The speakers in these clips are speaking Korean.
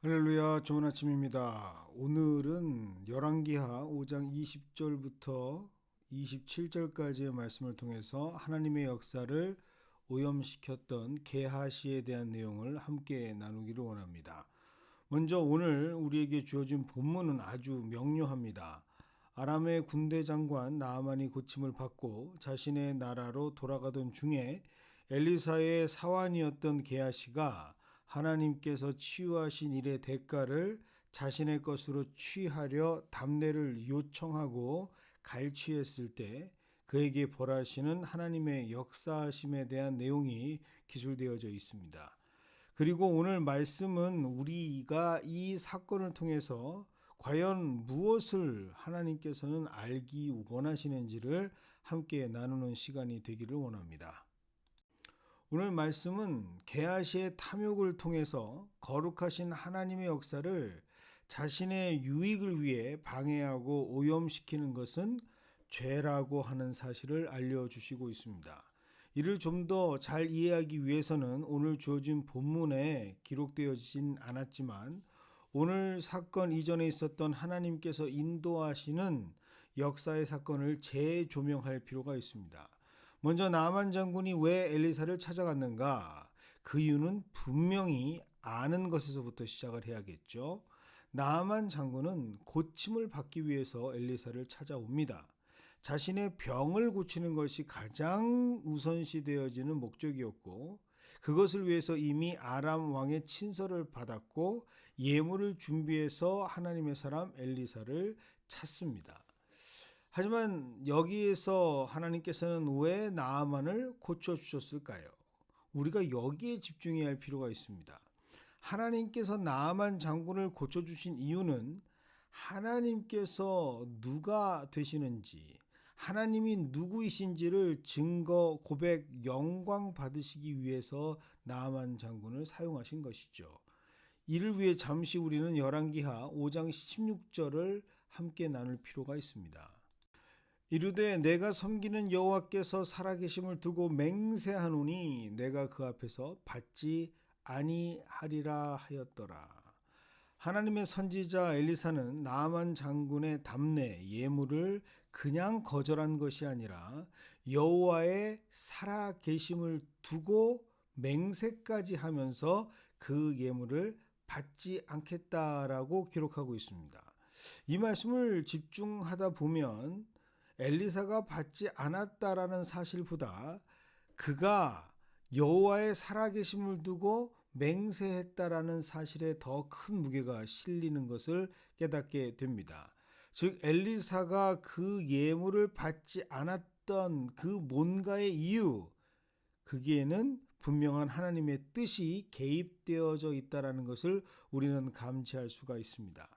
할렐루야, 좋은 아침입니다. 오늘은 열왕기하 5장 20절부터 27절까지의 말씀을 통해서 하나님의 역사를 오염시켰던 게하시에 대한 내용을 함께 나누기를 원합니다. 먼저 오늘 우리에게 주어진 본문은 아주 명료합니다. 아람의 군대 장관 나아만이 고침을 받고 자신의 나라로 돌아가던 중에 엘리사의 사환이었던 게하시가 하나님께서 치유하신 일의 대가를 자신의 것으로 취하려 답례를 요청하고 갈취했을 때 그에게 벌하시는 하나님의 역사하심에 대한 내용이 기술되어져 있습니다. 그리고 오늘 말씀은 우리가 이 사건을 통해서 과연 무엇을 하나님께서는 알기 원하시는지를 함께 나누는 시간이 되기를 원합니다. 오늘 말씀은 게하시의 탐욕을 통해서 거룩하신 하나님의 역사를 자신의 유익을 위해 방해하고 오염시키는 것은 죄라고 하는 사실을 알려주시고 있습니다. 이를 좀 더 잘 이해하기 위해서는 오늘 주어진 본문에 기록되어지진 않았지만 오늘 사건 이전에 있었던 하나님께서 인도하시는 역사의 사건을 재조명할 필요가 있습니다. 먼저 나아만 장군이 왜 엘리사를 찾아갔는가? 그 이유는 분명히 아는 것에서부터 시작을 해야겠죠. 나아만 장군은 고침을 받기 위해서 엘리사를 찾아옵니다. 자신의 병을 고치는 것이 가장 우선시 되어지는 목적이었고 그것을 위해서 이미 아람 왕의 친서를 받았고 예물을 준비해서 하나님의 사람 엘리사를 찾습니다. 하지만 여기에서 하나님께서는 왜 나아만을 고쳐주셨을까요? 우리가 여기에 집중해야 할 필요가 있습니다. 하나님께서 나아만 장군을 고쳐주신 이유는 하나님께서 누가 되시는지, 하나님이 누구이신지를 증거, 고백, 영광 받으시기 위해서 나아만 장군을 사용하신 것이죠. 이를 위해 잠시 우리는 열왕기하 5장 16절을 함께 나눌 필요가 있습니다. 이르되 내가 섬기는 여호와께서 살아계심을 두고 맹세하노니 내가 그 앞에서 받지 아니하리라 하였더라. 하나님의 선지자 엘리사는 나아만 장군의 답례 예물을 그냥 거절한 것이 아니라 여호와의 살아계심을 두고 맹세까지 하면서 그 예물을 받지 않겠다라고 기록하고 있습니다. 이 말씀을 집중하다 보면 엘리사가 받지 않았다라는 사실보다 그가 여호와의 살아계심을 두고 맹세했다라는 사실에 더 큰 무게가 실리는 것을 깨닫게 됩니다. 즉 엘리사가 그 예물을 받지 않았던 그 뭔가의 이유, 거기에는 분명한 하나님의 뜻이 개입되어져 있다라는 것을 우리는 감지할 수가 있습니다.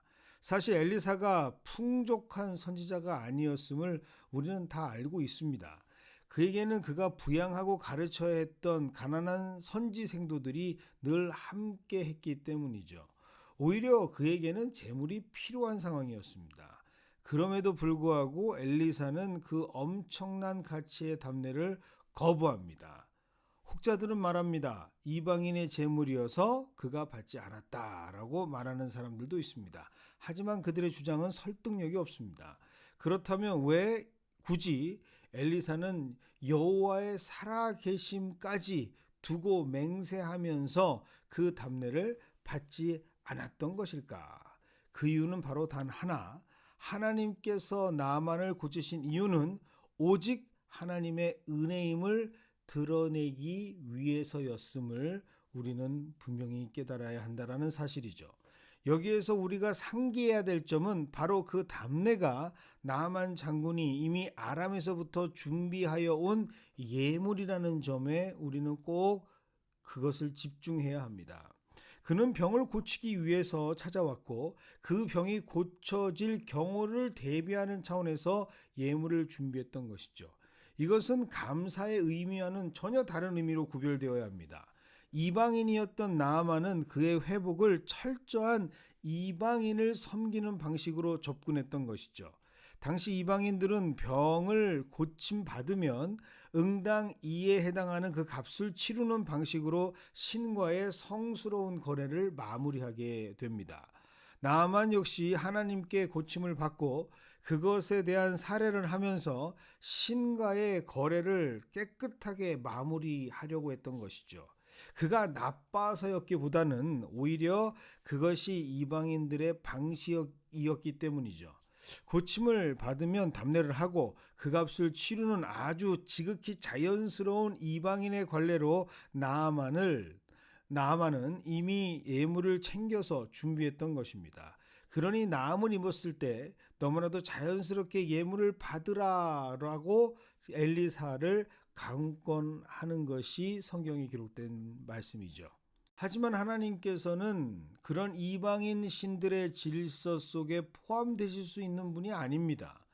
사실 엘리사가 풍족한 선지자가 아니었음을 우리는 다 알고 있습니다. 그에게는 그가 부양하고 가르쳐야 했던 가난한 선지 생도들이 늘 함께 했기 때문이죠. 오히려 그에게는 재물이 필요한 상황이었습니다. 그럼에도 불구하고 엘리사는 그 엄청난 가치의 답례를 거부합니다. 혹자들은 말합니다. 이방인의 재물이어서 그가 받지 않았다라고 말하는 사람들도 있습니다. 하지만 그들의 주장은 설득력이 없습니다. 그렇다면 왜 굳이 엘리사는 여호와의 살아계심까지 두고 맹세하면서 그 답례를 받지 않았던 것일까? 그 이유는 바로 단 하나, 하나님께서 나만을 고치신 이유는 오직 하나님의 은혜임을 드러내기 위해서였음을 우리는 분명히 깨달아야 한다는 사실이죠. 여기에서 우리가 상기해야 될 점은 바로 그 답례가 나아만 장군이 이미 아람에서부터 준비하여 온 예물이라는 점에 우리는 꼭 그것을 집중해야 합니다. 그는 병을 고치기 위해서 찾아왔고 그 병이 고쳐질 경우를 대비하는 차원에서 예물을 준비했던 것이죠. 이것은 감사의 의미와는 전혀 다른 의미로 구별되어야 합니다. 이방인이었던 나아만은 그의 회복을 철저한 이방인을 섬기는 방식으로 접근했던 것이죠. 당시 이방인들은 병을 고침받으면 응당 2에 해당하는 그 값을 치르는 방식으로 신과의 성스러운 거래를 마무리하게 됩니다. 나아만 역시 하나님께 고침을 받고 그것에 대한 사례를 하면서 신과의 거래를 깨끗하게 마무리하려고 했던 것이죠. 그가 나빠서였기보다는 오히려 그것이 이방인들의 방식이었기 때문이죠. 고침을 받으면 답례를 하고 그 값을 치르는 아주 지극히 자연스러운 이방인의 관례로 나아만은 이미 예물을 챙겨서 준비했던 것입니다. 그러니 나음을 입었을 때 너무나도 자연스럽게 예물을 받으라라고 엘리사를 강권하는 것이 성경에 기록된 말씀이죠. 하지만 하나님께서는 그런 이방인 신들의 질서 속에 포함되실 수 있는 분이 아닙니다.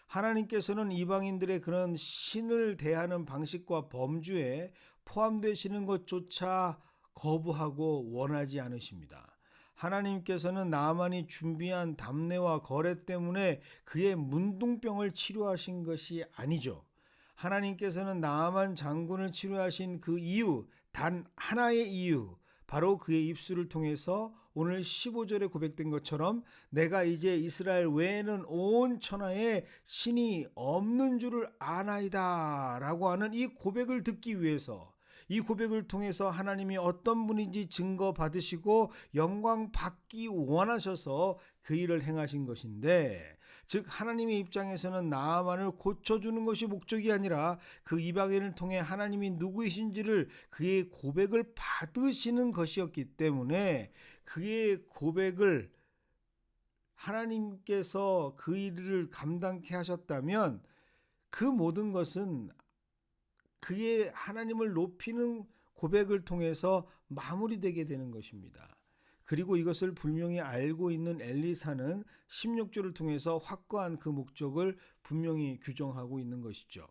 하나님께서는 이방인들의 그런 신을 대하는 방식과 범주에 포함되시는 것조차 거부하고 원하지 않으십니다. 하나님께서는 나아만이 준비한 담례와 거래 때문에 그의 문둥병을 치료하신 것이 아니죠. 하나님께서는 나아만 장군을 치료하신 그 이유, 단 하나의 이유, 바로 그의 입술을 통해서 오늘 15절에 고백된 것처럼 내가 이제 이스라엘 외에는 온 천하에 신이 없는 줄을 아나이다 라고 하는 이 고백을 듣기 위해서, 이 고백을 통해서 하나님이 어떤 분인지 증거 받으시고 영광 받기 원하셔서 그 일을 행하신 것인데, 즉 하나님의 입장에서는 나아만을 고쳐주는 것이 목적이 아니라 그 이방인을 통해 하나님이 누구이신지를 그의 고백을 받으시는 것이었기 때문에 그의 고백을 하나님께서 그 일을 감당케 하셨다면 그 모든 것은 그의 하나님을 높이는 고백을 통해서 마무리되게 되는 것입니다. 그리고 이것을 분명히 알고 있는 엘리사는 16절을 통해서 확고한 그 목적을 분명히 규정하고 있는 것이죠.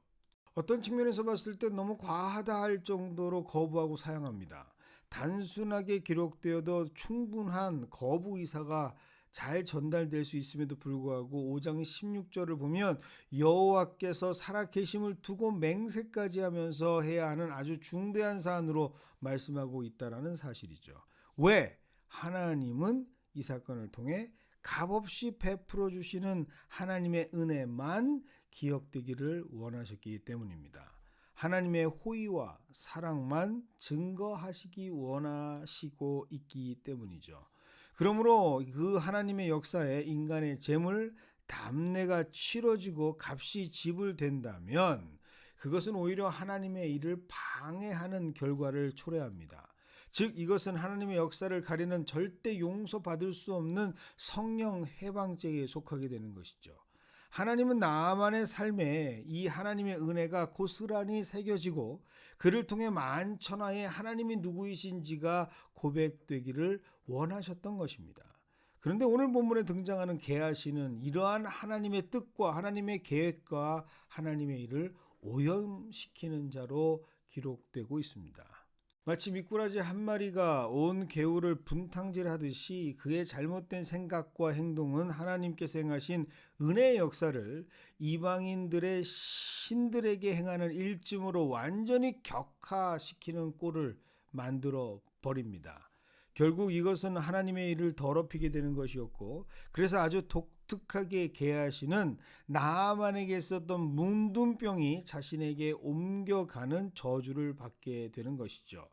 어떤 측면에서 봤을 때 너무 과하다 할 정도로 거부하고 사양합니다. 단순하게 기록되어도 충분한 거부 의사가 잘 전달될 수 있음에도 불구하고 5장 16절을 보면 여호와께서 살아계심을 두고 맹세까지 하면서 해야 하는 아주 중대한 사안으로 말씀하고 있다는 사실이죠. 왜? 하나님은 이 사건을 통해 값없이 베풀어 주시는 하나님의 은혜만 기억되기를 원하셨기 때문입니다. 하나님의 호의와 사랑만 증거하시기 원하시고 있기 때문이죠. 그러므로 그 하나님의 역사에 인간의 재물, 담례가 치러지고 값이 지불된다면 그것은 오히려 하나님의 일을 방해하는 결과를 초래합니다. 즉 이것은 하나님의 역사를 가리는 절대 용서받을 수 없는 성령 해방죄에 속하게 되는 것이죠. 하나님은 나아만의 삶에 이 하나님의 은혜가 고스란히 새겨지고 그를 통해 만천하에 하나님이 누구이신지가 고백되기를 원하셨던 것입니다. 그런데 오늘 본문에 등장하는 게하시는 이러한 하나님의 뜻과 하나님의 계획과 하나님의 일을 오염시키는 자로 기록되고 있습니다. 마치 미꾸라지 한 마리가 온 개울을 분탕질하듯이 그의 잘못된 생각과 행동은 하나님께서 행하신 은혜의 역사를 이방인들의 신들에게 행하는 일쯤으로 완전히 격화시키는 꼴을 만들어 버립니다. 결국 이것은 하나님의 일을 더럽히게 되는 것이었고, 그래서 아주 독특하게 게하시는 나아만에게 있었던 문둥병이 자신에게 옮겨가는 저주를 받게 되는 것이죠.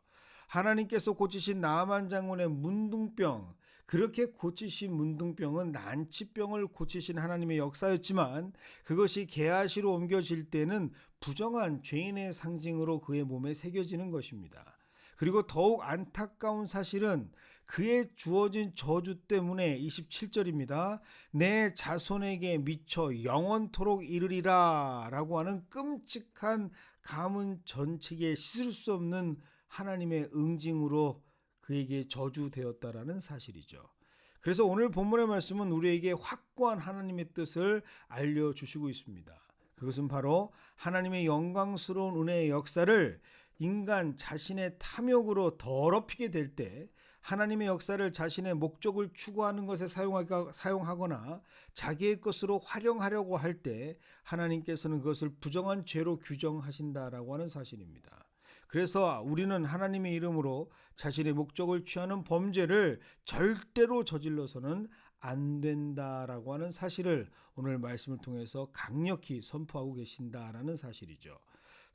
하나님께서 고치신 나아만 장군의 문둥병, 그렇게 고치신 문둥병은 난치병을 고치신 하나님의 역사였지만 그것이 게하시로 옮겨질 때는 부정한 죄인의 상징으로 그의 몸에 새겨지는 것입니다. 그리고 더욱 안타까운 사실은 그의 주어진 저주 때문에 27절입니다. 내 자손에게 미쳐 영원토록 이르리라 라고 하는 끔찍한 가문 전체에 씻을 수 없는 하나님의 응징으로 그에게 저주되었다라는 사실이죠. 그래서 오늘 본문의 말씀은 우리에게 확고한 하나님의 뜻을 알려주시고 있습니다. 그것은 바로 하나님의 영광스러운 은혜의 역사를 인간 자신의 탐욕으로 더럽히게 될 때 하나님의 역사를 자신의 목적을 추구하는 것에 사용하거나 자기의 것으로 활용하려고 할 때 하나님께서는 그것을 부정한 죄로 규정하신다라고 하는 사실입니다. 그래서 우리는 하나님의 이름으로 자신의 목적을 취하는 범죄를 절대로 저질러서는 안 된다라고 하는 사실을 오늘 말씀을 통해서 강력히 선포하고 계신다라는 사실이죠.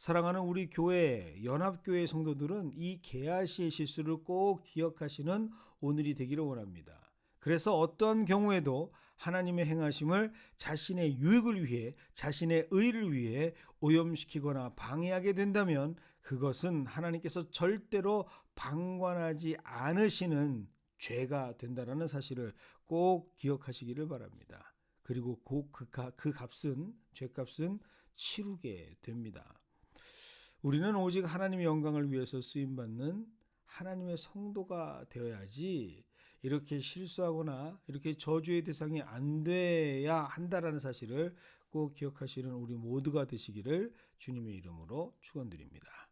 사랑하는 우리 교회 연합교회 성도들은 이 게하시의 실수를 꼭 기억하시는 오늘이 되기를 원합니다. 그래서 어떤 경우에도 하나님의 행하심을 자신의 유익을 위해, 자신의 의를 위해 오염시키거나 방해하게 된다면 그것은 하나님께서 절대로 방관하지 않으시는 죄가 된다는 사실을 꼭 기억하시기를 바랍니다. 그리고 그 값은, 죄값은 치르게 됩니다. 우리는 오직 하나님의 영광을 위해서 쓰임받는 하나님의 성도가 되어야지 이렇게 실수하거나 이렇게 저주의 대상이 안 돼야 한다라는 사실을 꼭 기억하시는 우리 모두가 되시기를 주님의 이름으로 축원드립니다.